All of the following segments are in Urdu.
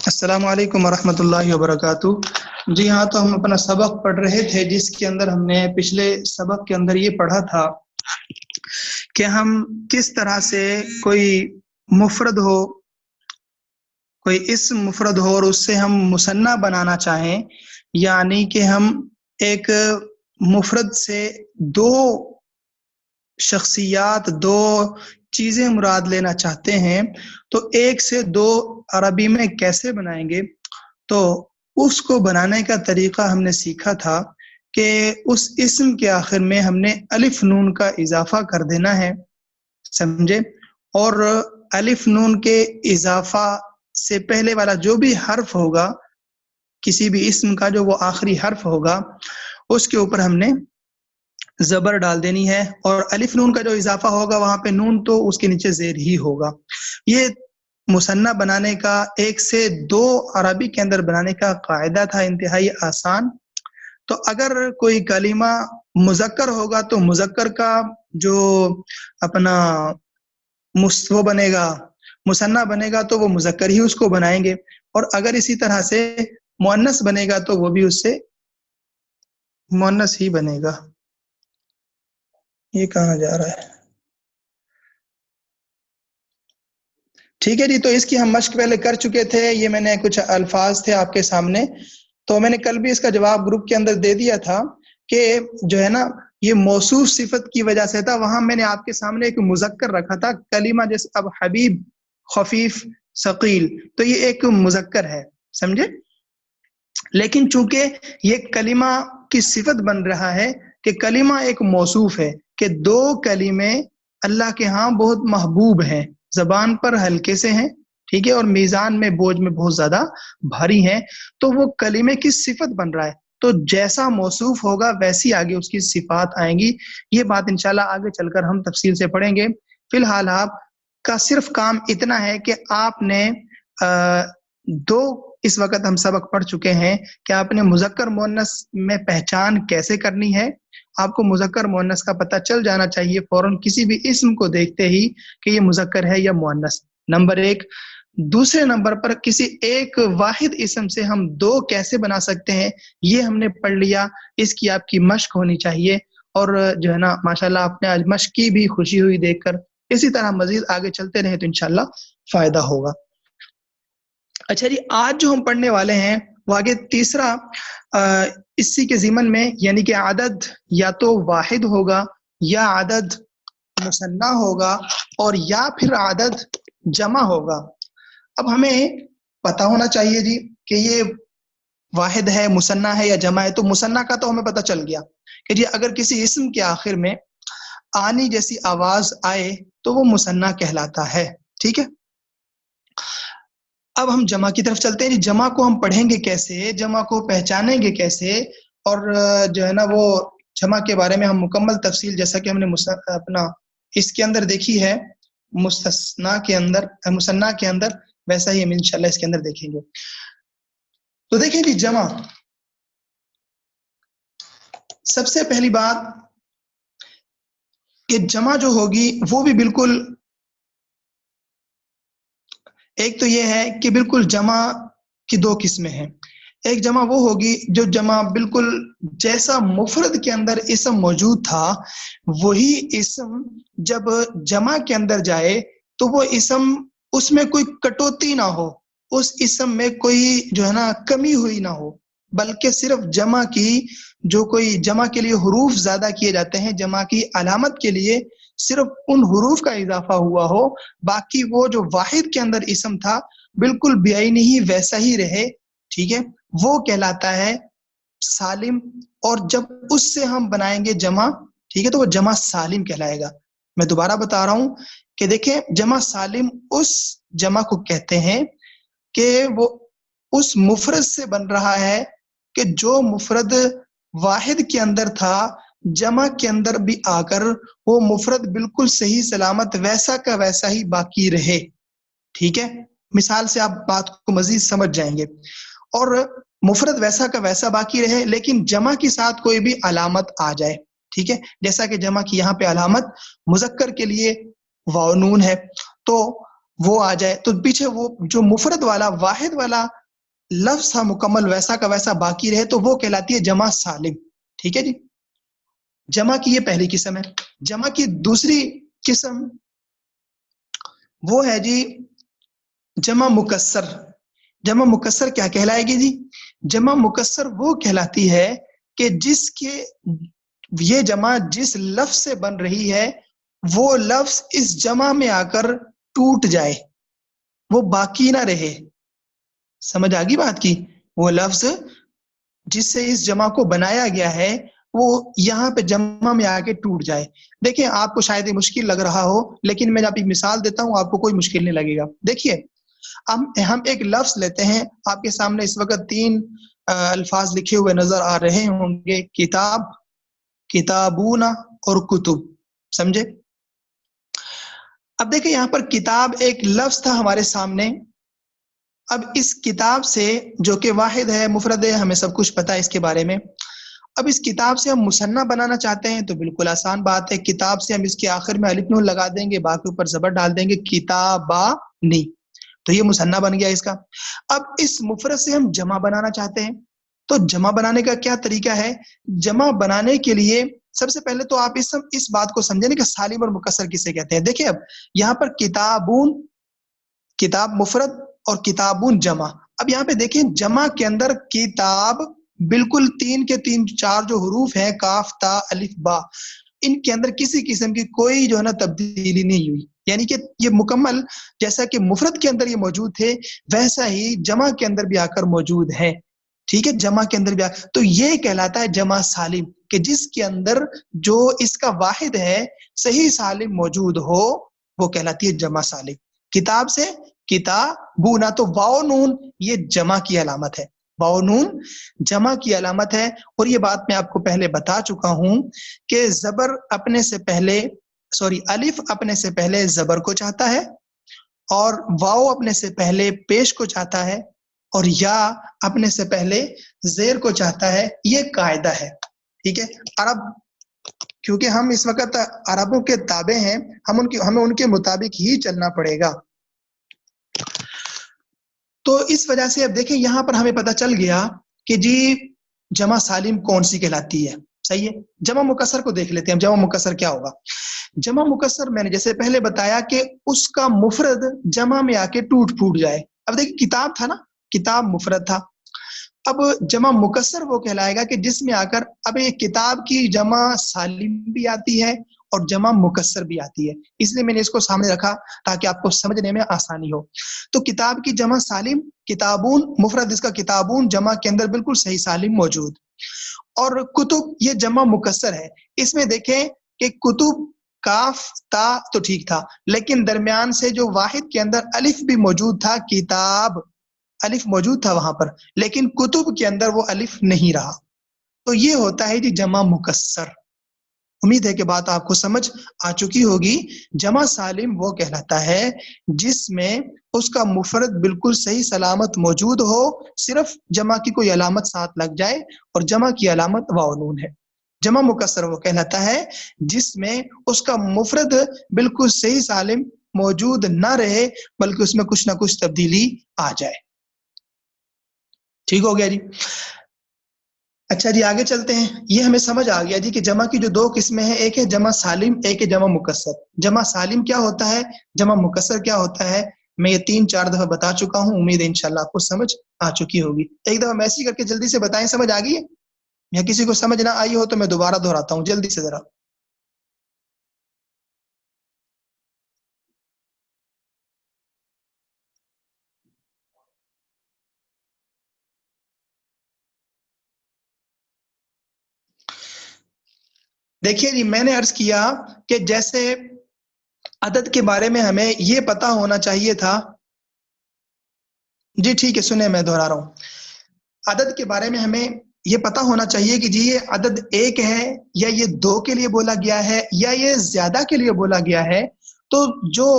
السلام علیکم ورحمۃ اللہ وبرکاتہ۔ جی ہاں، تو ہم اپنا سبق پڑھ رہے تھے جس کے اندر ہم نے پچھلے سبق کے اندر یہ پڑھا تھا کہ ہم کس طرح سے کوئی مفرد ہو، کوئی اسم مفرد ہو اور اس سے ہم مثنیٰ بنانا چاہیں، یعنی کہ ہم ایک مفرد سے دو شخصیات، دو چیزیں مراد لینا چاہتے ہیں، تو ایک سے دو عربی میں کیسے بنائیں گے؟ تو اس کو بنانے کا طریقہ ہم نے سیکھا تھا کہ اس اسم کے آخر میں ہم نے الف نون کا اضافہ کر دینا ہے، سمجھے؟ اور الف نون کے اضافہ سے پہلے والا جو بھی حرف ہوگا کسی بھی اسم کا، جو وہ آخری حرف ہوگا، اس کے اوپر ہم نے زبر ڈال دینی ہے، اور الف نون کا جو اضافہ ہوگا وہاں پہ نون تو اس کے نیچے زیر ہی ہوگا۔ یہ مثنیٰ بنانے کا، ایک سے دو عربی کے اندر بنانے کا قاعدہ تھا، انتہائی آسان۔ تو اگر کوئی کلمہ مذکر ہوگا تو مذکر کا جو اپنا وہ بنے گا، مثنیٰ بنے گا، تو وہ مذکر ہی اس کو بنائیں گے، اور اگر اسی طرح سے مؤنث بنے گا تو وہ بھی اس سے مؤنث ہی بنے گا۔ یہ کہاں جا رہا ہے؟ ٹھیک ہے جی، تو اس کی ہم مشق پہلے کر چکے تھے، یہ میں نے کچھ الفاظ تھے آپ کے سامنے، تو میں نے کل بھی اس کا جواب گروپ کے اندر دے دیا تھا کہ جو ہے نا یہ موصوف صفت کی وجہ سے تھا۔ وہاں میں نے آپ کے سامنے ایک مذکر رکھا تھا، کلمہ جیسے اب حبیب، خفیف، ثقیل، تو یہ ایک مذکر ہے، سمجھے؟ لیکن چونکہ یہ کلمہ کی صفت بن رہا ہے کہ کلمہ ایک موصوف ہے، کہ دو کلمے اللہ کے ہاں بہت محبوب ہیں، زبان پر ہلکے سے ہیں، ٹھیک ہے، اور میزان میں بوجھ میں بہت زیادہ بھاری ہیں، تو وہ کلمے کی صفت بن رہا ہے، تو جیسا موصوف ہوگا ویسی آگے اس کی صفات آئیں گی۔ یہ بات انشاءاللہ آگے چل کر ہم تفصیل سے پڑھیں گے۔ فی الحال آپ کا صرف کام اتنا ہے کہ آپ نے دو اس وقت ہم سبق پڑھ چکے ہیں کہ آپ نے مذکر مؤنث میں پہچان کیسے کرنی ہے۔ آپ کو مذکر مؤنث کا پتہ چل جانا چاہیے فوراً کسی بھی اسم کو دیکھتے ہی کہ یہ مذکر ہے یا مؤنث، نمبر ایک۔ دوسرے نمبر پر کسی ایک واحد اسم سے ہم دو کیسے بنا سکتے ہیں، یہ ہم نے پڑھ لیا، اس کی آپ کی مشق ہونی چاہیے، اور جو ہے نا ماشاءاللہ آپ نے آج مشق کی بھی، خوشی ہوئی دیکھ کر۔ اسی طرح مزید آگے چلتے رہے تو انشاءاللہ فائدہ ہوگا۔ اچھا جی، آج جو ہم پڑھنے والے ہیں وہ آگے تیسرا اسی کے ضمن میں، یعنی کہ عدد یا تو واحد ہوگا، یا عدد مثنیٰ ہوگا، اور یا پھر عدد جمع ہوگا۔ اب ہمیں پتہ ہونا چاہیے جی کہ یہ واحد ہے، مثنیٰ ہے یا جمع ہے۔ تو مثنیٰ کا تو ہمیں پتہ چل گیا کہ جی اگر کسی اسم کے آخر میں آنی جیسی آواز آئے تو وہ مثنیٰ کہلاتا ہے، ٹھیک ہے۔ اب ہم جمع کی طرف چلتے ہیں۔ جمع کو ہم پڑھیں گے کیسے، جمع کو پہچانیں گے کیسے، اور جو ہے نا وہ جمع کے بارے میں ہم مکمل تفصیل جیسا کہ ہم نے اپنا اس کے اندر دیکھی ہے مستثنیٰ کے اندر، مثنیٰ کے اندر، ویسا ہی ہم انشاءاللہ اس کے اندر دیکھیں گے۔ تو دیکھیں جی، جمع، سب سے پہلی بات کہ جمع جو ہوگی وہ بھی بالکل، ایک تو یہ ہے کہ بالکل جمع کی دو قسمیں ہیں۔ ایک جمع وہ ہوگی جو جمع بالکل جیسا مفرد کے اندر اسم موجود تھا وہی اسم جب جمع کے اندر جائے تو وہ اسم، اس میں کوئی کٹوتی نہ ہو، اس اسم میں کوئی جو ہے نا کمی ہوئی نہ ہو، بلکہ صرف جمع کی جو کوئی جمع کے لیے حروف زیادہ کیے جاتے ہیں، جمع کی علامت کے لیے صرف ان حروف کا اضافہ ہوا ہو، باقی وہ جو واحد کے اندر اسم تھا بالکل بعینی ہی ویسا ہی رہے، ٹھیک ہے، وہ کہلاتا ہے سالم۔ اور جب اس سے ہم بنائیں گے جمع، ٹھیک ہے، تو وہ جمع سالم کہلائے گا۔ میں دوبارہ بتا رہا ہوں کہ دیکھیں، جمع سالم اس جمع کو کہتے ہیں کہ وہ اس مفرد سے بن رہا ہے کہ جو مفرد واحد کے اندر تھا جمع کے اندر بھی آ کر وہ مفرد بالکل صحیح سلامت ویسا کا ویسا ہی باقی رہے، ٹھیک ہے۔ مثال سے آپ بات کو مزید سمجھ جائیں گے۔ اور مفرد ویسا کا ویسا باقی رہے لیکن جمع کے ساتھ کوئی بھی علامت آ جائے، ٹھیک ہے، جیسا کہ جمع کی یہاں پہ علامت مذکر کے لیے واو نون ہے، تو وہ آ جائے تو پیچھے وہ جو مفرد والا واحد والا لفظ تھا مکمل ویسا کا ویسا باقی رہے تو وہ کہلاتی ہے جمع سالم. ٹھیک ہے جی. جمع کی یہ پہلی قسم ہے. جمع کی دوسری قسم وہ ہے جی جمع مکسر. جمع مکسر کیا کہلائے گی جی؟ جمع مکسر وہ کہلاتی ہے کہ جس کے یہ جمع جس لفظ سے بن رہی ہے وہ لفظ اس جمع میں آ کر ٹوٹ جائے، وہ باقی نہ رہے. سمجھ آ گئی بات کی؟ وہ لفظ جس سے اس جمع کو بنایا گیا ہے وہ یہاں پہ جمع میں آ کے ٹوٹ جائے. دیکھیں آپ کو شاید یہ مشکل لگ رہا ہو لیکن میں آپ ایک مثال دیتا ہوں، آپ کو کوئی مشکل نہیں لگے گا. دیکھیے ہم ایک لفظ لیتے ہیں، آپ کے سامنے اس وقت 3 الفاظ لکھے ہوئے نظر آ رہے ہوں گے، کتاب، کتابون اور کتب. سمجھے؟ اب دیکھیں یہاں پر کتاب ایک لفظ تھا ہمارے سامنے. اب اس کتاب سے جو کہ واحد ہے مفرد ہے، ہمیں سب کچھ پتا ہے اس کے بارے میں. اب اس کتاب سے ہم مثنیٰ بنانا چاہتے ہیں تو بالکل آسان بات ہے، کتاب سے ہم اس کے آخر میں الف نون لگا دیں گے، باقی اوپر زبر ڈال دیں گے، کتابانی، تو یہ مثنیٰ بن گیا اس کا. اب اس مفرد سے ہم جمع بنانا چاہتے ہیں تو جمع بنانے کا کیا طریقہ ہے؟ جمع بنانے کے لیے سب سے پہلے تو آپ اس بات کو سمجھیں کہ سالم اور مکسر کسے کہتے ہیں. دیکھیں اب یہاں پر کتابون، کتاب مفرد اور کتابون جمع. اب یہاں پہ دیکھیں جمع کے اندر کتاب بالکل 3 کے 3 4 جو حروف ہیں کاف تا الف با، ان کے اندر کسی قسم کی کوئی جو ہے نا تبدیلی نہیں ہوئی، یعنی کہ یہ مکمل جیسا کہ مفرد کے اندر یہ موجود تھے ویسا ہی جمع کے اندر بھی آ کر موجود ہے. ٹھیک ہے، جمع کے اندر بھی تو یہ کہلاتا ہے جمع سالم، کہ جس کے اندر جو اس کا واحد ہے صحیح سالم موجود ہو وہ کہلاتی ہے جمع سالم. کتاب سے کتابونا، تو واو نون یہ جمع کی علامت ہے، واو نون جمع کی علامت ہے. اور یہ بات میں آپ کو پہلے بتا چکا ہوں کہ زبر اپنے سے پہلے الف اپنے سے پہلے زبر کو چاہتا ہے اور واو اپنے سے پہلے پیش کو چاہتا ہے اور یا اپنے سے پہلے زیر کو چاہتا ہے. یہ قاعدہ ہے. ٹھیک ہے، عرب کیونکہ ہم اس وقت عربوں کے تابع ہیں، ہمیں ان کے مطابق ہی چلنا پڑے گا. تو اس وجہ سے اب دیکھیں یہاں پر ہمیں پتہ چل گیا کہ جی جمع سالم کون سی کہلاتی ہے. صحیح ہے. جمع مکسر کو دیکھ لیتے ہیں. جمع مکسر کیا ہوگا؟ جمع مکسر میں نے جیسے پہلے بتایا کہ اس کا مفرد جمع میں آ کے ٹوٹ پھوٹ جائے. اب دیکھیں کتاب تھا نا، کتاب مفرد تھا. اب جمع مکسر وہ کہلائے گا کہ جس میں آ کر اب یہ کتاب کی جمع سالم بھی آتی ہے اور جمع مکسر بھی آتی ہے، اس لیے میں نے اس کو سامنے رکھا تاکہ آپ کو سمجھنے میں آسانی ہو. تو کتاب کی جمع سالم، کتابون مفرد اس کا کتابون جمع کے اندر بالکل صحیح سالم موجود. اور کتب یہ جمع مکسر ہے. اس میں دیکھیں کہ کتب کاف تا تو ٹھیک تھا لیکن درمیان سے جو واحد کے اندر الف بھی موجود تھا، کتاب الف موجود تھا وہاں پر، لیکن کتب کے اندر وہ الف نہیں رہا. تو یہ ہوتا ہے جی جمع مکسر. امید ہے کہ بات آپ کو سمجھ آ چکی ہوگی. جمع سالم وہ کہلاتا ہے جس میں اس کا مفرد بالکل صحیح سلامت موجود ہو، صرف جمع کی کوئی علامت ساتھ لگ جائے اور جمع کی علامت واو نون ہے. جمع مکسر وہ کہلاتا ہے جس میں اس کا مفرد بالکل صحیح سالم موجود نہ رہے بلکہ اس میں کچھ نہ کچھ تبدیلی آ جائے. ٹھیک ہو گیا جی. اچھا جی آگے چلتے ہیں. یہ ہمیں سمجھ آ گیا جی کہ جمع کی جو 2 قسمیں ہیں، ایک ہے جمع سالم، ایک ہے جمع مکسر. جمع سالم کیا ہوتا ہے، جمع مکسر کیا ہوتا ہے، میں یہ 3-4 دفعہ بتا چکا ہوں. امید ہے انشاءاللہ آپ کو سمجھ آ چکی ہوگی. ایک دفعہ میسج کر کے جلدی سے بتائیں سمجھ آ گئی ہے، یا کسی کو سمجھ نہ آئی ہو تو میں دوبارہ دہراتا ہوں جلدی سے ذرا. دیکھیے جی میں نے عرض کیا کہ جیسے عدد کے بارے میں ہمیں یہ پتا ہونا چاہیے تھا. جی ٹھیک ہے سنیں میں دہرا رہا ہوں. عدد کے بارے میں ہمیں یہ پتا ہونا چاہیے کہ جی یہ عدد 1 ہے یا یہ 2 کے لیے بولا گیا ہے یا یہ زیادہ کے لیے بولا گیا ہے. تو جو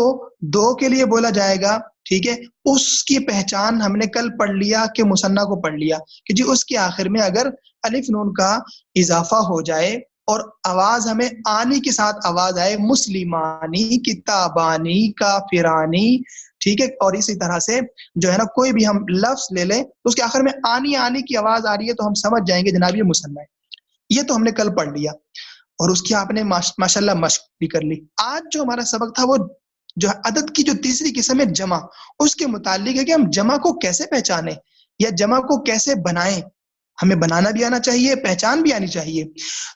2 کے لیے بولا جائے گا ٹھیک ہے، اس کی پہچان ہم نے کل پڑھ لیا کہ مثنیٰ کو پڑھ لیا کہ جی اس کے آخر میں اگر الف نون کا اضافہ ہو جائے اور آواز ہمیں آنی کے ساتھ آواز آئے، مسلمانی، کتابانی، کافرانی، ٹھیک ہے. اور اسی طرح سے جو ہے نا کوئی بھی ہم لفظ لے لیں تو اس کے آخر میں آنی آنی کی آواز آ رہی ہے تو ہم سمجھ جائیں گے جناب یہ مثنیٰ ہے. یہ تو ہم نے کل پڑھ لیا اور اس کی آپ نے ماشاءاللہ مشق بھی کر لی. آج جو ہمارا سبق تھا وہ جو عدد کی جو تیسری قسم ہے جمع، اس کے متعلق ہے کہ ہم جمع کو کیسے پہچانیں یا جمع کو کیسے بنائیں. ہمیں بنانا بھی آنا چاہیے، پہچان بھی آنی چاہیے.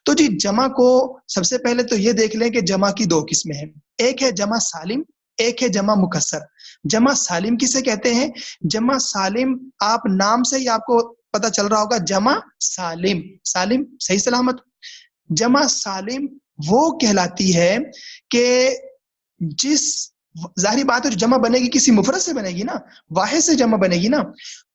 تو جی جمع کو سب سے پہلے تو یہ دیکھ لیں کہ جمع کی دو قسمیں ہیں، ایک ہے جمع سالم، ایک ہے جمع مکسر. جمع سالم کسے کہتے ہیں؟ جمع سالم آپ نام سے ہی آپ کو پتہ چل رہا ہوگا، جمع سالم، سالم صحیح سلامت. جمع سالم وہ کہلاتی ہے کہ جس ظاہری بات ہے جو جمع بنے گی کسی مفرد سے بنے گی نا، واحد سے جمع بنے گی نا،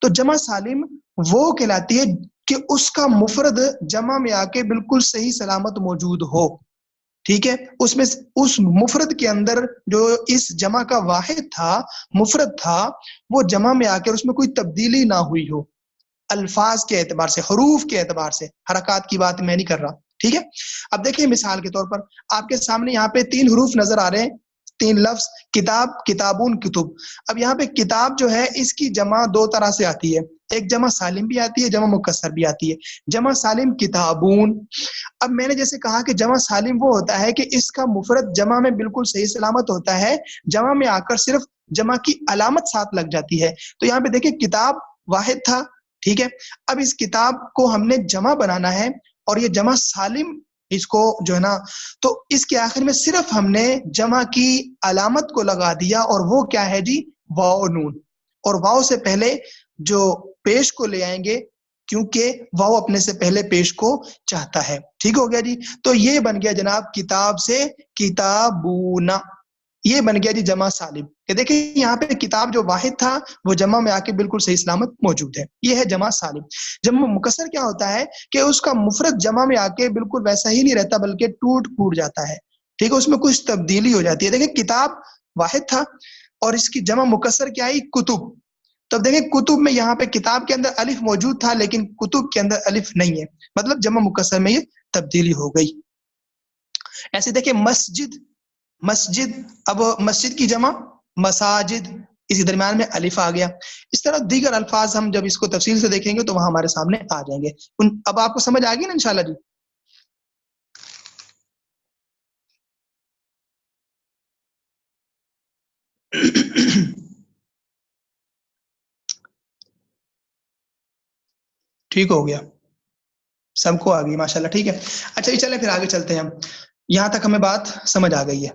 تو جمع سالم وہ کہلاتی ہے کہ اس کا مفرد جمع میں آ کے بالکل صحیح سلامت موجود ہو. ٹھیک ہے، اس میں اس مفرد کے اندر جو اس جمع کا واحد تھا، مفرد تھا، وہ جمع میں آ کر اس میں کوئی تبدیلی نہ ہوئی ہو، الفاظ کے اعتبار سے، حروف کے اعتبار سے. حرکات کی بات میں نہیں کر رہا. ٹھیک ہے، اب دیکھیں مثال کے طور پر آپ کے سامنے یہاں پہ 3 حروف نظر آ رہے ہیں، 3 لفظ، کتاب، کتابون، کتب. اب یہاں پہ کتاب جو ہے اس کی جمع 2 طرح سے آتی ہے، ایک جمع سالم بھی آتی ہے، جمع مکسر بھی آتی ہے. جمع سالم کتابون. اب میں نے جیسے کہا کہ جمع سالم وہ ہوتا ہے کہ اس کا مفرد جمع میں بالکل صحیح سلامت ہوتا ہے، جمع میں آ کر صرف جمع کی علامت ساتھ لگ جاتی ہے. تو یہاں پہ دیکھیں کتاب واحد تھا. ٹھیک ہے، اب اس کتاب کو ہم نے جمع بنانا ہے اور یہ جمع سالم اس کو جو ہے نا، تو اس کے آخر میں صرف ہم نے جمع کی علامت کو لگا دیا اور وہ کیا ہے جی؟ واو نون. اور واو سے پہلے جو پیش کو لے آئیں گے کیونکہ واو اپنے سے پہلے پیش کو چاہتا ہے. ٹھیک ہو گیا جی. تو یہ بن گیا جناب کتاب سے کتابونا، یہ بن گیا جی جمع سالم. کہ دیکھیں یہاں پہ کتاب جو واحد تھا وہ جمع میں آ کے بالکل صحیح سلامت موجود ہے. یہ ہے جمع سالم. جمع مکسر کیا ہوتا ہے کہ اس کا مفرد جمع میں آ کے بالکل ویسا ہی نہیں رہتا بلکہ ٹوٹ پھوٹ جاتا ہے. ٹھیک ہے، اس میں کچھ تبدیلی ہو جاتی ہے. دیکھیں کتاب واحد تھا اور اس کی جمع مکسر کیا آئی؟ کتب. تو اب دیکھیں کتب میں یہاں پہ کتاب کے اندر الف موجود تھا لیکن کتب کے اندر الف نہیں ہے، مطلب جمع مکسر میں یہ تبدیلی ہو گئی. ایسے دیکھیں مسجد، مسجد، اب مسجد کی جمع مساجد، اسی درمیان میں الف آ گیا. اس طرح دیگر الفاظ ہم جب اس کو تفصیل سے دیکھیں گے تو وہاں ہمارے سامنے آ جائیں گے. اب آپ کو سمجھ آ گئی نا انشاءاللہ جی؟ ٹھیک ہو گیا، سب کو آ گئی ماشاءاللہ. ٹھیک ہے، اچھا چلیں پھر آگے چلتے ہیں ہم. یہاں تک ہمیں بات سمجھ آ گئی ہے.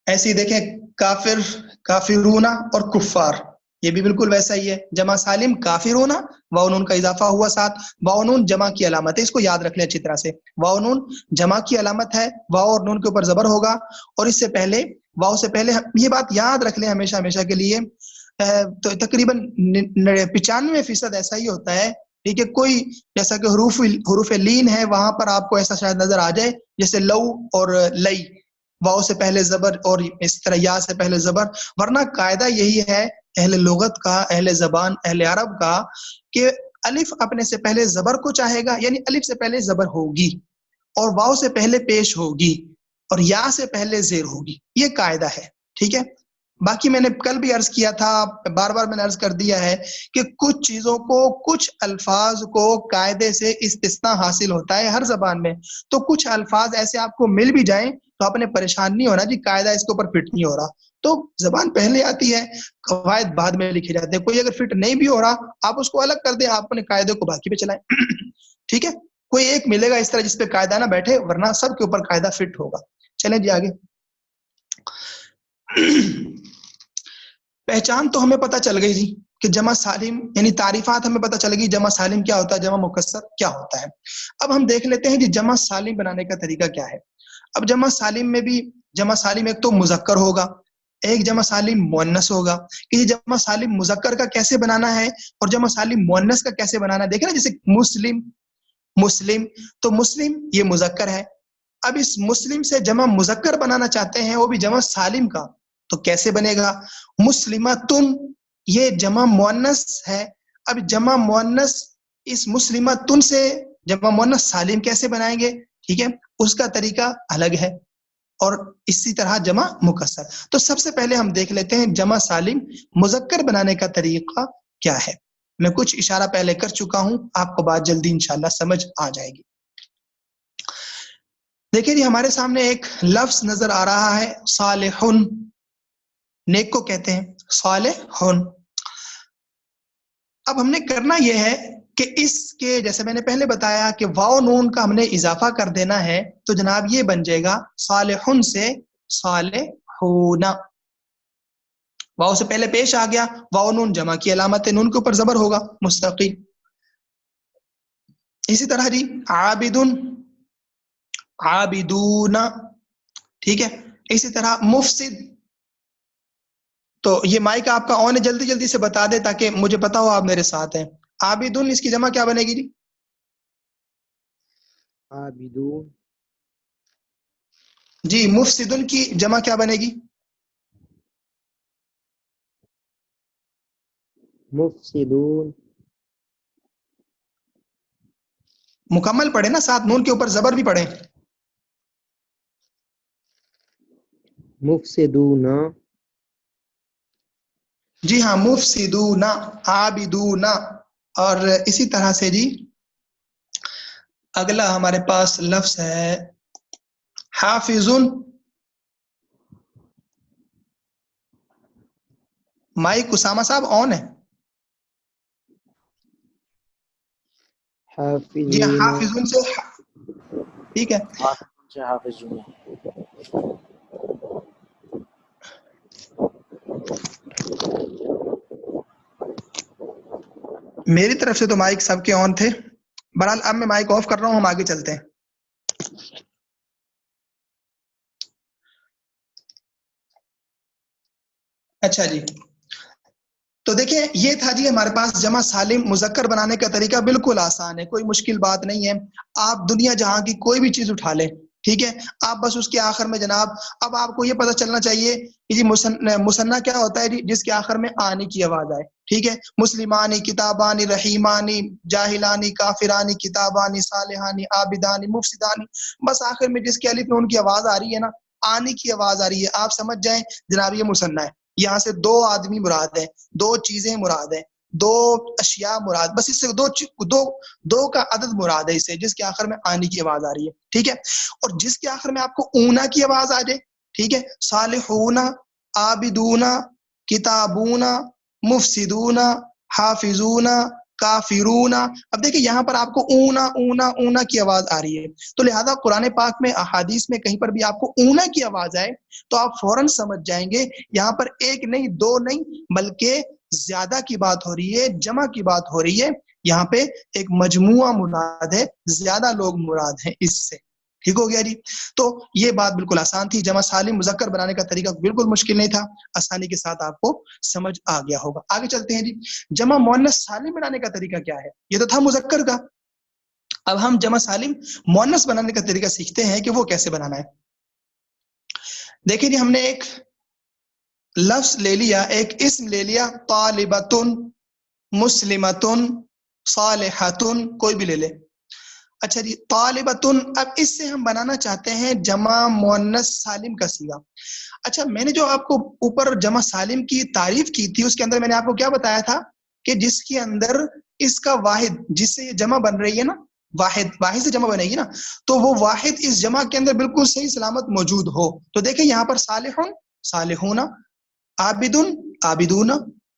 ایسے ہی دیکھیں کافر، کافرونا اور کفار، یہ بھی بالکل ویسا ہی ہے. جمع سالم کافرونا، واو نون کا اضافہ ہوا ساتھ. واو نون جمع کی علامت ہے، اس کو یاد رکھ لیں اچھی طرح سے. واو نون جمع کی علامت ہے، واو اور نون کے اوپر زبر ہوگا اور اس سے پہلے، واو سے پہلے، یہ بات یاد رکھ لیں ہمیشہ ہمیشہ کے لیے. تو تقریباً 95% ایسا ہی ہوتا ہے. ٹھیک ہے، کوئی جیسا کہ حروف لین ہے وہاں پر آپ کو ایسا شاید نظر آ جائے جیسے لو اور لئی، واؤ سے پہلے زبر اور اس طرح یا سے پہلے زبر. ورنہ قاعدہ یہی ہے اہل لغت کا، اہل زبان، اہل عرب کا، کہ الف اپنے سے پہلے زبر کو چاہے گا، یعنی الف سے پہلے زبر ہوگی اور واؤ سے پہلے پیش ہوگی اور یا سے پہلے زیر ہوگی. یہ قاعدہ ہے. ٹھیک ہے، باقی میں نے کل بھی عرض کیا تھا، بار بار میں نے عرض کر دیا ہے کہ کچھ چیزوں کو، کچھ الفاظ کو قاعدے سے استثناء حاصل ہوتا ہے ہر زبان میں. تو کچھ الفاظ ایسے آپ کو مل بھی جائیں تو آپ نے پریشان نہیں ہونا جی قاعدہ اس کے اوپر فٹ نہیں ہو رہا. تو زبان پہلے آتی ہے، قواعد بعد میں لکھے جاتے ہیں. کوئی اگر فٹ نہیں بھی ہو رہا آپ اس کو الگ کر دیں، آپ اپنے قاعدے کو باقی پہ چلائیں. ٹھیک ہے، کوئی ایک ملے گا اس طرح جس پہ قاعدہ نہ بیٹھے، ورنہ سب کے اوپر قاعدہ فٹ ہوگا. چلیں جی آگے. پہچان تو ہمیں پتہ چل گئی جی کہ جمع سالم، یعنی تعریفات ہمیں پتہ چل گئی جمع سالم کیا ہوتا ہے، جمع مکسر کیا ہوتا ہے. اب ہم دیکھ لیتے ہیں جی جمع سالم بنانے کا طریقہ کیا ہے. اب جمع سالم میں بھی، جمع سالم ایک تو مذکر ہوگا، ایک جمع سالم مؤنث ہوگا. کہ یہ جمع سالم مذکر کا کیسے بنانا ہے اور جمع سالم مؤنث کا کیسے بنانا ہے. دیکھیں نا جیسے مسلم، مسلم، تو مسلم یہ مذکر ہے. اب اس مسلم سے جمع مذکر بنانا چاہتے ہیں وہ بھی جمع سالم کا، تو کیسے بنے گا؟ مسلمتن یہ جمع مؤنث ہے. اب جمع مؤنث اس مسلمتن سے جمع مؤنث سالم کیسے بنائیں گے؟ ٹھیک ہے، اس کا طریقہ الگ ہے. اور اسی طرح جمع مکسر. تو سب سے پہلے ہم دیکھ لیتے ہیں جمع سالم مذکر بنانے کا طریقہ کیا ہے. میں کچھ اشارہ پہلے کر چکا ہوں، آپ کو بات جلدی انشاءاللہ سمجھ آ جائے گی. دیکھیں جی ہمارے سامنے ایک لفظ نظر آ رہا ہے صالحن. نیک کو کہتے ہیں صالحن. اب ہم نے کرنا یہ ہے کہ اس کے جیسے میں نے پہلے بتایا کہ واو نون کا ہم نے اضافہ کر دینا ہے، تو جناب یہ بن جائے گا صالحن سے صالحون. واو سے پہلے پیش آ گیا، واو نون جمع کی علامت ہے، نون کے اوپر زبر ہوگا مستقل. اسی طرح جی عابدن عابدون، ٹھیک ہے. اسی طرح مفسد. تو یہ مائک آپ کا آن ہے، جلدی جلدی سے بتا دے تاکہ مجھے پتا ہو آپ میرے ساتھ ہیں. عابدن اس کی جمع کیا بنے گی جی؟ عابدون. جی مفسدن کی جمع کیا بنے گی؟ مفسدون. مکمل پڑھے نا، ساتھ نون کے اوپر زبر بھی پڑھے. مفسدون. جی ہاں مفسدون عابدون. اور اسی طرح سے جی اگلا ہمارے پاس لفظ ہے حافظن. مائک اسامہ صاحب آن ہے. جی حافظین. حافظن سے ٹھیک ہے. حافظون سے حافظون. میری طرف سے تو مائک سب کے آن تھے. بہرحال اب میں مائک آف کر رہا ہوں، ہم آگے چلتے ہیں. اچھا جی تو دیکھیں یہ تھا جی ہمارے پاس جمع سالم مذکر بنانے کا طریقہ. بالکل آسان ہے، کوئی مشکل بات نہیں ہے. آپ دنیا جہاں کی کوئی بھی چیز اٹھا لیں، ٹھیک ہے، آپ بس اس کے آخر میں جناب اب آپ کو یہ پتہ چلنا چاہیے کہ جی مثنیٰ کیا ہوتا ہے جی؟ جس کے آخر میں آنی کی آواز آئے. ٹھیک ہے، مسلمانی کتابانی رحیمانی جاہلانی کافرانی کتابانی صالحانی عابدانی مفسدانی، بس آخر میں جس کے الف نون کی آواز آ رہی ہے نا، آنی کی آواز آ رہی ہے، آپ سمجھ جائیں جناب یہ مثنیٰ ہے. یہاں سے دو آدمی مراد ہیں، دو چیزیں مراد ہیں، دو اشیاء مراد، بس اس سے دو کا عدد مراد ہے اس سے، جس کے آخر میں آنی کی آواز آ رہی ہے. ٹھیک ہے، اور جس کے آخر میں آپ کو اونا کی آواز آ جائے، ٹھیک ہے، صالحون عابدون کتابون مفسدون حافظون کافرون. اب دیکھیں یہاں پر آپ کو اونا اونا اونا کی آواز آ رہی ہے، تو لہذا قرآن پاک میں احادیث میں کہیں پر بھی آپ کو اونا کی آواز آئے تو آپ فوراً سمجھ جائیں گے یہاں پر ایک نہیں دو نہیں بلکہ زیادہ کی بات ہو رہی ہے، جمع کی بات ہو رہی ہے. یہاں پہ ایک مجموعہ مراد ہے، زیادہ لوگ مراد ہیں اس سے. ٹھیک ہو گیا جی. تو یہ بات بالکل آسان تھی. جمع سالم مذکر بنانے کا طریقہ بالکل مشکل نہیں تھا، آسانی کے ساتھ آپ کو سمجھ آ گیا ہوگا. آگے چلتے ہیں جی. جمع مؤنث سالم بنانے کا طریقہ کیا ہے؟ یہ تو تھا مذکر کا. اب ہم جمع سالم مؤنث بنانے کا طریقہ سیکھتے ہیں کہ وہ کیسے بنانا ہے. دیکھیں جی ہم نے ایک لفظ لے لیا، ایک اسم لے لیا، طالبتن مسلمتن صالحتن، کوئی بھی لے لے. اچھا جی طالبتن، اب اس سے ہم بنانا چاہتے ہیں جمع مؤنث سالم کا صیغہ. اچھا میں نے جو آپ کو اوپر جمع سالم کی تعریف کی تھی اس کے اندر میں نے آپ کو کیا بتایا تھا کہ جس کے اندر اس کا واحد جس سے یہ جمع بن رہی ہے نا، واحد سے جمع بنے گی نا، تو وہ واحد اس جمع کے اندر بالکل صحیح سلامت موجود ہو. تو دیکھیں یہاں پر صالحون صالحون، عابدن عابدون،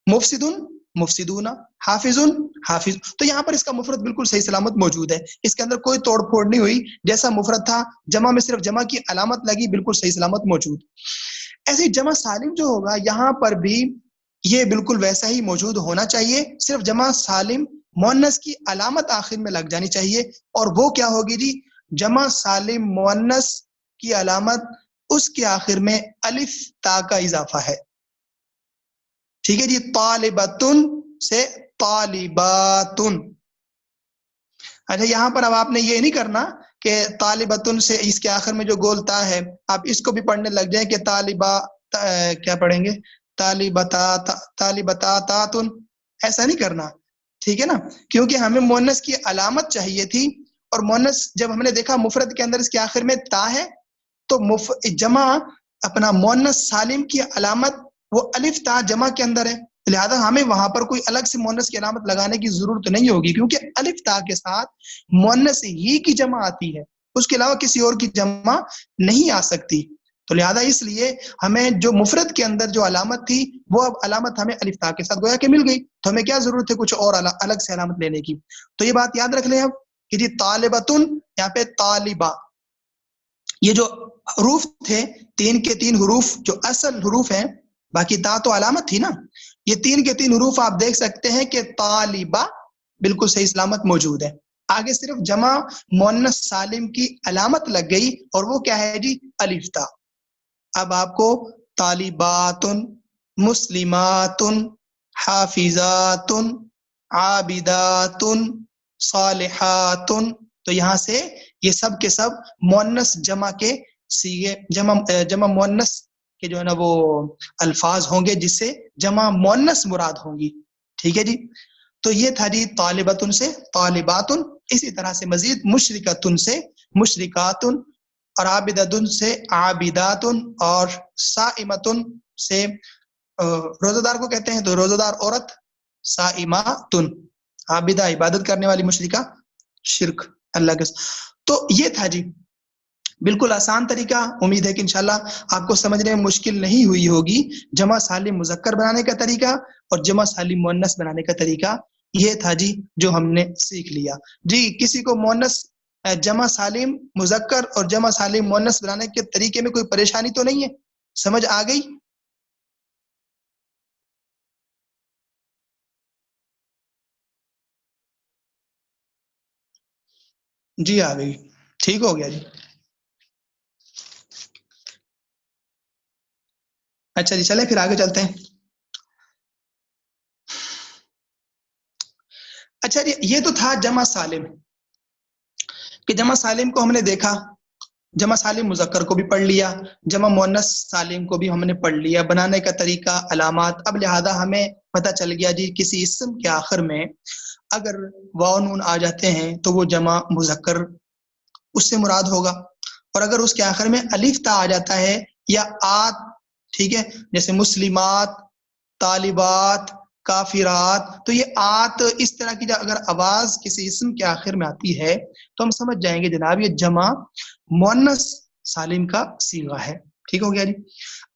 مفسدن مفسدون، حافظن حافظ، تو یہاں پر اس کا مفرد بالکل صحیح سلامت موجود ہے. اس کے اندر کوئی توڑ پھوڑ نہیں ہوئی، جیسا مفرد تھا جمع میں صرف جمع کی علامت لگی، بالکل صحیح سلامت موجود. ایسے ہی جمع سالم جو ہوگا یہاں پر بھی یہ بالکل ویسا ہی موجود ہونا چاہیے، صرف جمع سالم مؤنث کی علامت آخر میں لگ جانی چاہیے. اور وہ کیا ہوگی جی؟ جمع سالم مؤنث کی علامت اس کے آخر میں الف تا کا اضافہ ہے. ٹھیک ہے جی. طالبتن سے طالباتن. اچھا یہاں پر اب آپ نے یہ نہیں کرنا کہ طالبتن سے اس کے آخر میں جو گول تا ہے آپ اس کو بھی پڑھنے لگ جائیں کہ طالبہ کیا پڑھیں گے طالبتاتن، ایسا نہیں کرنا. ٹھیک ہے نا، کیونکہ ہمیں مؤنث کی علامت چاہیے تھی، اور مؤنث جب ہم نے دیکھا مفرد کے اندر اس کے آخر میں تا ہے تو جمع اپنا مؤنث سالم کی علامت وہ الف تا جمع کے اندر ہے، لہذا ہمیں وہاں پر کوئی الگ سے مؤنث کی علامت لگانے کی ضرورت نہیں ہوگی، کیونکہ الف تا کے ساتھ مؤنث ہی کی جمع آتی ہے، اس کے علاوہ کسی اور کی جمع نہیں آ سکتی. تو لہذا اس لیے ہمیں جو مفرد کے اندر جو علامت تھی وہ اب علامت ہمیں الف تا کے ساتھ گویا کہ مل گئی، تو ہمیں کیا ضرورت ہے کچھ اور الگ سے علامت لینے کی. تو یہ بات یاد رکھ لیں اب کہ جی طالبتن، یہاں پہ طالبہ، یہ جو حروف تھے 3 کے 3 حروف جو اصل حروف ہیں، باقی تا تو علامت تھی نا، یہ 3 کے 3 حروف آپ دیکھ سکتے ہیں کہ طالبہ بالکل صحیح سلامت موجود ہے. آگے صرف جمع مؤنث سالم کی علامت لگ گئی اور وہ کیا ہے جی الف تا. اب آپ کو طالبات، مسلمات، حافظات، عابدات، صالحات، تو یہاں سے یہ سب کے سب مؤنث جمع کے صیغے، جمع مؤنث کے جو ہے نا وہ الفاظ ہوں گے جس سے جمع مؤنث مراد ہوں گی. ٹھیک ہے جی، تو یہ تھا جی طالباتن سے طالبات، اسی طرح سے مزید مشرکاتن سے مشرکات، اور عابداتن سے عابدات، اور صائمتن سے روزہ دار کو کہتے ہیں تو روزہ دار عورت صائماتن، عابدہ عبادت کرنے والی، مشرکہ شرک اللہ کے. تو یہ تھا جی بالکل آسان طریقہ. امید ہے کہ انشاءاللہ آپ کو سمجھنے میں مشکل نہیں ہوئی ہوگی. جمع سالم مذکر بنانے کا طریقہ اور جمع سالم مؤنث بنانے کا طریقہ یہ تھا جی جو ہم نے سیکھ لیا. جی کسی کو مؤنث جمع سالم مذکر اور جمع سالم مؤنث بنانے کے طریقے میں کوئی پریشانی تو نہیں ہے؟ سمجھ آ گئی؟ جی آ گئی، ٹھیک ہو گیا جی. اچھا جی چلیں پھر آگے چلتے ہیں. اچھا جی یہ تو تھا جمع سالم، کہ جمع سالم کو ہم نے دیکھا، جمع سالم مذکر کو بھی پڑھ لیا، جمع مؤنث سالم کو بھی ہم نے پڑھ لیا، بنانے کا طریقہ، علامات. اب لہذا ہمیں پتہ چل گیا جی کسی اسم کے آخر میں اگر واو نون آ جاتے ہیں تو وہ جمع مذکر اس سے مراد ہوگا، اور اگر اس کے آخر میں الف تا آ جاتا ہے یا آت، ٹھیک ہے، جیسے مسلمات، طالبات، کافرات، تو یہ آت اس طرح کی اگر آواز کسی اسم کے آخر میں آتی ہے تو ہم سمجھ جائیں گے جناب یہ جمع مؤنث سالم کا صیغہ ہے. ٹھیک ہو گیا جی.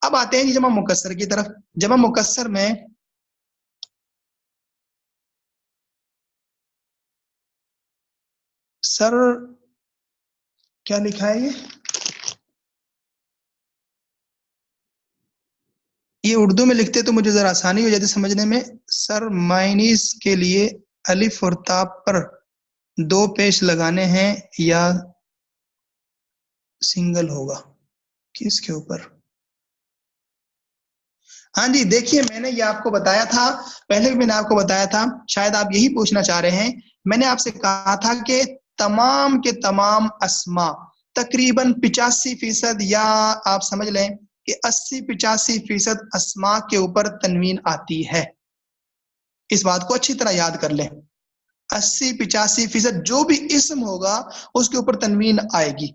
اب آتے ہیں جی جمع مکسر کی طرف. جمع مکسر میں سر کیا لکھا ہے یہ اردو میں لکھتے تو مجھے ذرا آسانی ہو جاتی سمجھنے میں. سر مائنیز کے لیے الف اور تا پر 2 پیش لگانے ہیں یا سنگل ہوگا کس کے اوپر؟ ہاں جی دیکھیے میں نے یہ آپ کو بتایا تھا، پہلے بھی میں نے آپ کو بتایا تھا، شاید آپ یہی پوچھنا چاہ رہے ہیں. میں نے آپ سے کہا تھا کہ تمام کے تمام اسما تقریباً 85% یا آپ سمجھ لیں کہ 80-85% اسما کے اوپر تنوین آتی ہے. اس بات کو اچھی طرح یاد کر لیں، 80-85% جو بھی اسم ہوگا اس کے اوپر تنوین آئے گی.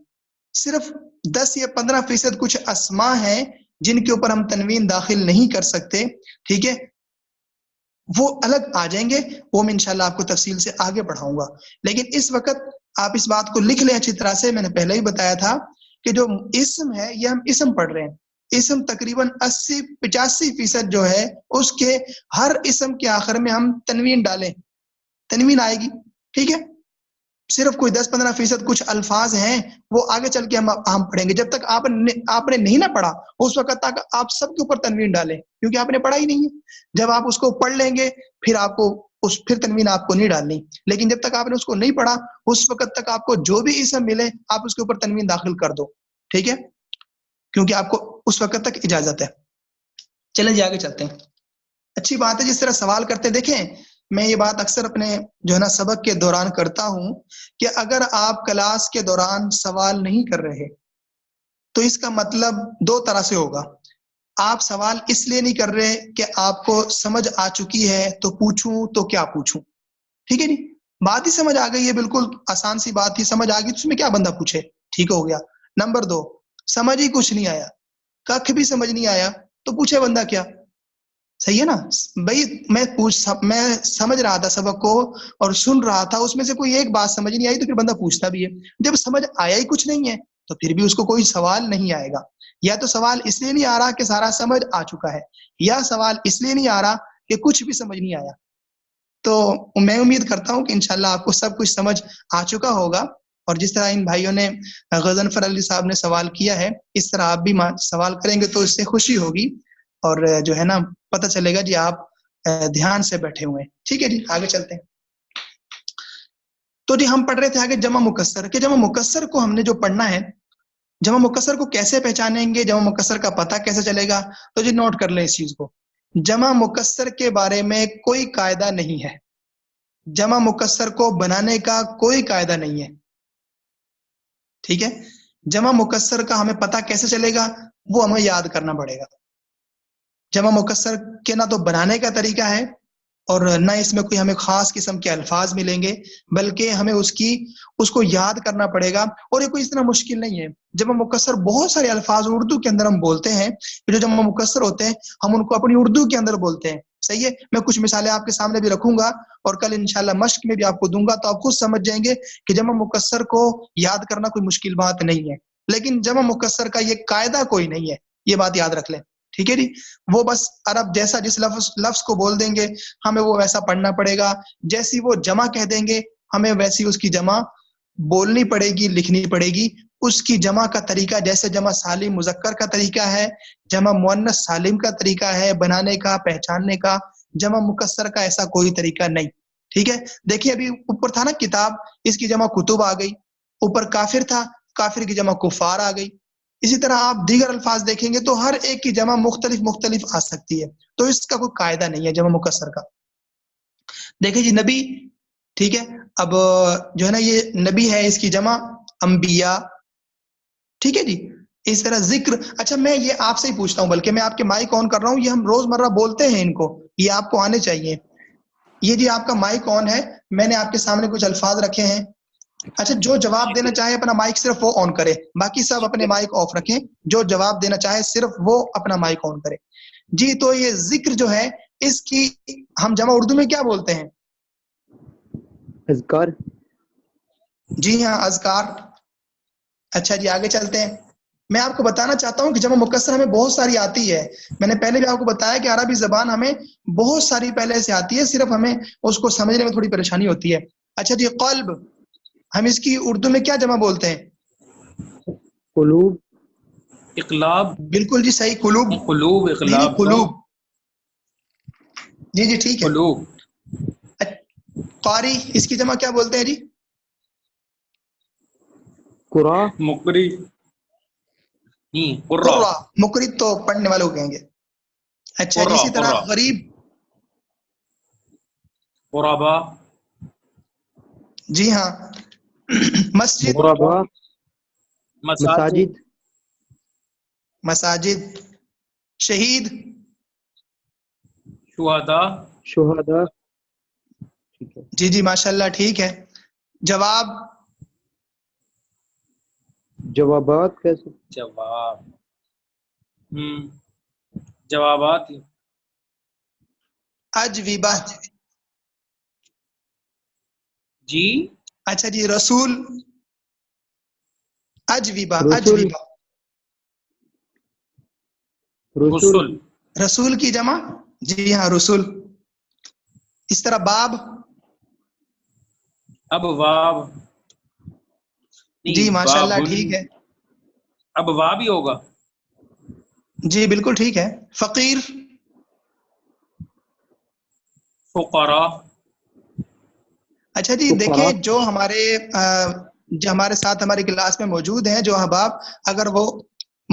صرف 10 یا 15% کچھ اسما ہیں جن کے اوپر ہم تنوین داخل نہیں کر سکتے، ٹھیک ہے، وہ الگ آ جائیں گے، وہ میں انشاءاللہ آپ کو تفصیل سے آگے بڑھاؤں گا. لیکن اس وقت آپ اس بات کو لکھ لیں اچھی طرح سے. میں نے پہلے ہی بتایا تھا کہ جو اسم ہے یہ ہم اسم پڑھ رہے ہیں، اسم تقریباً 80-85% جو ہے اس کے ہر اسم کے آخر میں ہم تنوین ڈالیں، تنوین آئے گی. ٹھیک ہے، صرف کوئی 10-15% کچھ الفاظ ہیں وہ آگے چل کے ہم پڑھیں گے. جب تک آپ نے نہیں نہ پڑھا اس وقت تک آپ سب کے اوپر تنوین ڈالیں، کیونکہ آپ نے پڑھا ہی نہیں ہے. جب آپ اس کو پڑھ لیں گے پھر تنوین آپ کو نہیں ڈالنی. لیکن جب تک آپ نے اس کو نہیں پڑھا اس وقت تک آپ کو جو بھی اسم ملے آپ اس کے اوپر تنوین داخل کر دو. ٹھیک ہے، کیونکہ آپ کو اس وقت تک اجازت ہے. چلیں جی آگے چلتے ہیں. اچھی بات ہے جس طرح سوال کرتے. دیکھیں میں یہ بات اکثر اپنے جو ہے نا سبق کے دوران کرتا ہوں کہ اگر آپ کلاس کے دوران سوال نہیں کر رہے تو اس کا مطلب 2 طرح سے ہوگا. آپ سوال اس لیے نہیں کر رہے کہ آپ کو سمجھ آ چکی ہے تو پوچھوں تو کیا پوچھوں. ٹھیک ہے نہیں، بات ہی سمجھ آ گئی ہے، بالکل آسان سی بات ہی سمجھ آ گئی تو اس میں کیا بندہ پوچھے. ٹھیک ہو گیا. نمبر 2، سمجھ ہی کچھ نہیں آیا, کخ بھی سمجھ نہیں آیا, تو پوچھے بندہ کیا. صحیح ہے نا بھائی, میں سمجھ رہا تھا سبق کو اور سن رہا تھا, اس میں سے کوئی ایک بات سمجھ نہیں آئی تو پھر بندہ پوچھتا بھی ہے. جب سمجھ آیا ہی کچھ نہیں ہے تو پھر بھی اس کو کوئی سوال نہیں آئے گا. یا تو سوال اس لیے نہیں آ رہا کہ سارا سمجھ آ چکا ہے, یا سوال اس لیے نہیں آ رہا کہ کچھ بھی سمجھ نہیں آیا. تو میں امید کرتا ہوں کہ انشاءاللہ آپ کو سب کچھ سمجھ آ چکا ہوگا, اور جس طرح ان بھائیوں نے غضنفر علی صاحب نے سوال کیا ہے, اس طرح آپ بھی سوال کریں گے تو اس سے خوشی ہوگی, اور جو ہے نا پتہ چلے گا جی آپ دھیان سے بیٹھے ہوئے ہیں. ٹھیک ہے جی, آگے چلتے ہیں. تو جی ہم پڑھ رہے تھے آگے جمع مکسر, کہ جمع مکسر کو ہم نے جو پڑھنا ہے, جمع مکسر کو کیسے پہچانیں گے, جمع مکسر کا پتہ کیسے چلے گا. تو جی نوٹ کر لیں اس چیز کو, جمع مکسر کے بارے میں کوئی قاعدہ نہیں ہے, جمع مکسر کو بنانے کا کوئی قاعدہ نہیں ہے. ٹھیک ہے, جمع مکسر کا ہمیں پتہ کیسے چلے گا, وہ ہمیں یاد کرنا پڑے گا. جمع مکسر کے نہ تو بنانے کا طریقہ ہے اور نہ اس میں کوئی ہمیں خاص قسم کے الفاظ ملیں گے, بلکہ ہمیں اس کو یاد کرنا پڑے گا. اور یہ کوئی اتنا مشکل نہیں ہے. جمع مکسر بہت سارے الفاظ اردو کے اندر ہم بولتے ہیں, جو جمع مکسر ہوتے ہیں ہم ان کو اپنی اردو کے اندر بولتے ہیں. صحیح ہے, میں کچھ مثالیں آپ کے سامنے بھی رکھوں گا اور کل انشاءاللہ مشق میں بھی آپ کو دوں گا, تو آپ خود سمجھ جائیں گے کہ جمع مکسر کو یاد کرنا کوئی مشکل بات نہیں ہے. لیکن جمع مکسر کا یہ قاعدہ کوئی نہیں ہے, یہ بات یاد رکھ لیں. ٹھیک ہے جی, وہ بس عرب جیسا جس لفظ کو بول دیں گے ہمیں وہ ویسا پڑھنا پڑے گا, جیسی وہ جمع کہہ دیں گے ہمیں ویسی اس کی جمع بولنی پڑے گی, لکھنی پڑے گی. اس کی جمع کا طریقہ جیسے جمع سالم مذکر کا طریقہ ہے, جمع مؤنث سالم کا طریقہ ہے بنانے کا, پہچاننے کا, جمع مکسر کا ایسا کوئی طریقہ نہیں. ٹھیک ہے, دیکھیے ابھی اوپر تھا نا کتاب, اس کی جمع کتب آ گئی. اوپر کافر تھا, کافر کی جمع کفار آ گئی. اسی طرح آپ دیگر الفاظ دیکھیں گے تو ہر ایک کی جمع مختلف آ سکتی ہے. تو اس کا کوئی قاعدہ نہیں ہے جمع مکسر کا. دیکھیں جی نبی, ٹھیک ہے, اب جو ہے نا یہ نبی ہے, اس کی جمع انبیاء. ٹھیک ہے جی, اس طرح ذکر. اچھا میں یہ آپ سے ہی پوچھتا ہوں, بلکہ میں آپ کے مائک آن کر رہا ہوں, یہ ہم روزمرہ بولتے ہیں ان کو, یہ آپ کو آنے چاہیے. یہ جی آپ کا مائک آن ہے, میں نے آپ کے سامنے کچھ الفاظ رکھے ہیں. اچھا جو جواب دینا چاہے اپنا مائک صرف وہ آن کرے, باقی سب اپنے مائک آف رکھیں. جو جواب دینا چاہے صرف وہ اپنا مائک آن کرے. جی تو یہ ذکر جو ہے اس کی ہم جمع اردو میں کیا بولتے ہیں؟ اذکار. جی ہاں اذکار. اچھا جی آگے چلتے ہیں. میں آپ کو بتانا چاہتا ہوں کہ جمع مکسر ہمیں بہت ساری آتی ہے. میں نے پہلے بھی آپ کو بتایا کہ عربی زبان ہمیں بہت ساری پہلے سے آتی ہے, صرف ہمیں اس کو سمجھنے میں تھوڑی پریشانی ہوتی ہے. اچھا جی قلب, ہم اس کی اردو میں کیا جمع بولتے ہیں؟ قلوب. اقلاب. بالکل جی صحیح, قلوب. قلوب, نہیں اقلاب, قلوب. جی جی ٹھیک ہے. قلوب. قاری, اس کی جمع کیا بولتے ہیں جی؟ قرا. مقری. قرہ. مقری تو پڑھنے والے کو کہیں گے. اچھا جی اسی طرح غریب. قربا. جی ہاں. مسجد. غربا. مساجد. مساجد. شہید. شہداء. شہداء. ٹھیک ہے. جی جی ماشاءاللہ ٹھیک ہے. جواب. جوابات کیسے؟ جواب. جوابات. اجوبہ. جی. اچھا جی رسول. اجوبہ. رسول. اجوبہ. رسول. رسل. رسول کی جمع. جی ہاں رسول. اس طرح باب. ابواب. جی نہیں ماشاءاللہ بابل. ٹھیک ہے. ابواب ہی ہوگا. جی بالکل ٹھیک ہے. فقیر. فقراء. اچھا جی فقراء. دیکھیں جو ہمارے ساتھ ہماری کلاس میں موجود ہیں جو احباب, اگر وہ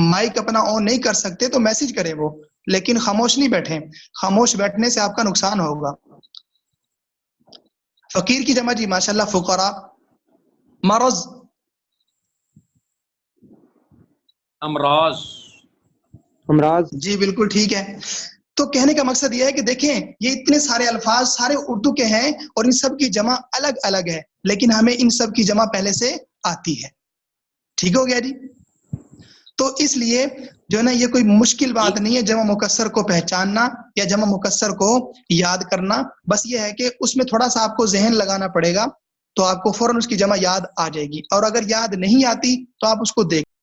مائک اپنا آن نہیں کر سکتے تو میسج کریں وہ, لیکن خاموش نہیں بیٹھیں. خاموش بیٹھنے سے آپ کا نقصان ہوگا. فقیر کی جمع جی ماشاءاللہ فقراء. مرض. امراض. امراض. جی بالکل ٹھیک ہے. تو کہنے کا مقصد یہ ہے کہ دیکھیں یہ اتنے سارے الفاظ سارے اردو کے ہیں اور ان سب کی جمع الگ الگ ہے, لیکن ہمیں ان سب کی جمع پہلے سے آتی ہے. ٹھیک ہو گیا جی. تو اس لیے جو ہے نا یہ کوئی مشکل بات نہیں ہے جمع مکسر کو پہچاننا یا جمع مکسر کو یاد کرنا. بس یہ ہے کہ اس میں تھوڑا سا آپ کو ذہن لگانا پڑے گا تو آپ کو فوراً اس کی جمع یاد آ جائے گی, اور اگر یاد نہیں آتی تو آپ اس کو دیکھ